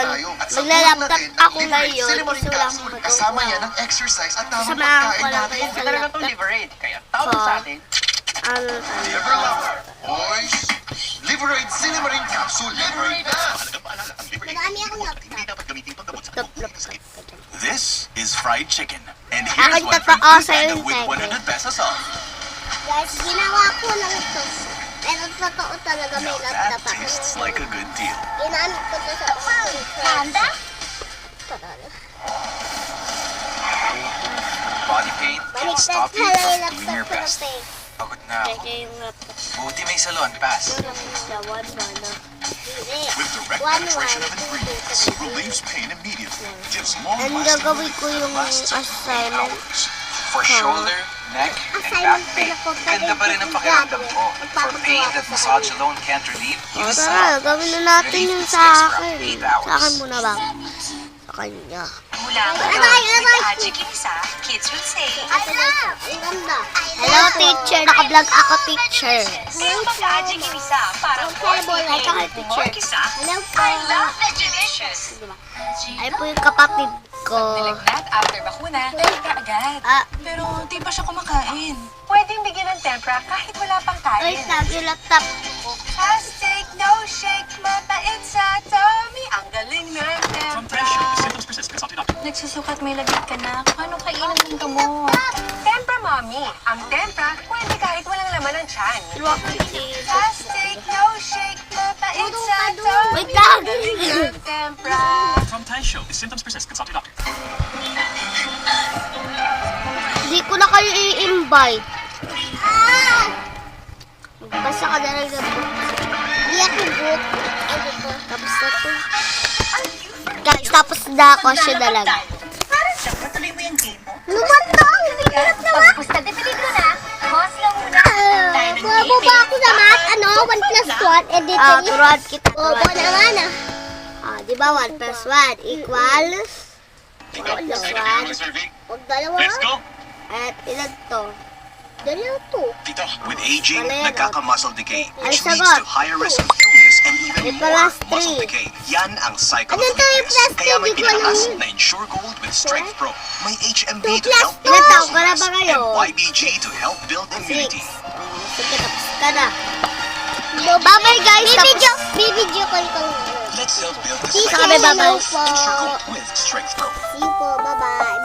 magla-laptop ako ngayon kasi wala akong kasama yan magawa. ng exercise at tamang Samahan ko pagkain lang natin. kayo sa Talaga itong laptop Liberate. Kaya tawag sa atin. Liver lover. Boys, Liberate Cinemarine Capsule. Liberate na! Ang Liberate, Marami akong hindi dapat gamitin paggamot sa Laptop. This is fried chicken. And Akin here's one totoo from Food sa'yo Panda yung with teke. 100 pesos off. Guys, ginawa ko lang ito. Pero totoo talaga may Now laptop that ako. tastes like a good deal. Ginamit ko to sa Panda? Body pain can Baliktad stop you pala yung from doing your laptop ko best. na eh. Pagod na ako. Teke yung laptop. Buti may salon. Pass. Sa one. Hindi. with direct One, penetration of one, two, ingredients. three. Relieves pain immediately. Gives long And lasting gagawin relief ko that yung lasts up to 8 assignment. hours. For shoulder, neck, and back pain. Ganda pa rin ang pakiramdam ko. For pain that massage alone can't relieve, O use tara, Salon. gawin na natin Relief yung that sa sticks around akin. 8 hours. Sa akin muna ba? Sa kanya. Mula Aray! with Aji Kinisa, kids will say, Ala! Ang ganda. Hello teacher, naka-vlog ako teacher. pero pag-Aji Kinisa, parang Incredible, porky tsaka and humor kisa. Hello po. I love the delicious. Ay po yung kapatid ko. Nilagnat after bakuna, ka agad. Ah, Pero di pa siya kumakain. Pwedeng bigyan ng tempra kahit wala pang ay, kain. sabi yung laptop. Plastic, no shake, mapait sa tummy. Ang galing ng tempra. Nagsusukat, may lagit ka na. Paano kainin ng gamot? Tempra, mommy. Ang tempra, pwede kahit walang laman ng tiyan. Tulungan ko si... Plastic, no shake, mapait sa tummy. Wait lang! Ang galing ng tempra. From Taisho, if symptoms persist, consult your doctor. Hindi ko na kayo i-invite. Basta ka na lang na Hindi ako good. Ano ko? Tapos na to. Guys, tapos na ako siya na lang. Parang siya, patuloy mo yung game mo. Ano ba ito? Hirap na ba? Pagpusta de peligro na. Pause lang muna. Tayo ng Bobo ba ako sa math? Ano? 1 plus 1? Editing? Ah, turuan kita. Bobo Turuan. naman ah. Ah, di ba 1 plus 1 equals 1 plus 1. Huwag dalawa. At ilan to? Dalawa to. Tito, With aging, Wala yan, nagkaka-muscle decay, which Ay, leads sagot. to higher risk of illness and even May more plus muscle 3. decay. Yan ang cycle Ano of to yung weakness. plus Kaya may 3? Di ko alam pinalakas yun. na Ensure Gold with Strength Pro. May HMB Two to plus help two. build Ilan taon muscle ka na mass ba and ngayon? YBG to help build immunity. 6. Sige, tapos ka na. Bobo. Bye-bye guys. Bibidyo ko ikaw. Let's help build this Sige, Sabi, cycle. bye-bye. hello po. Ensure Gold with Strength Pro. See you po. Bye-bye.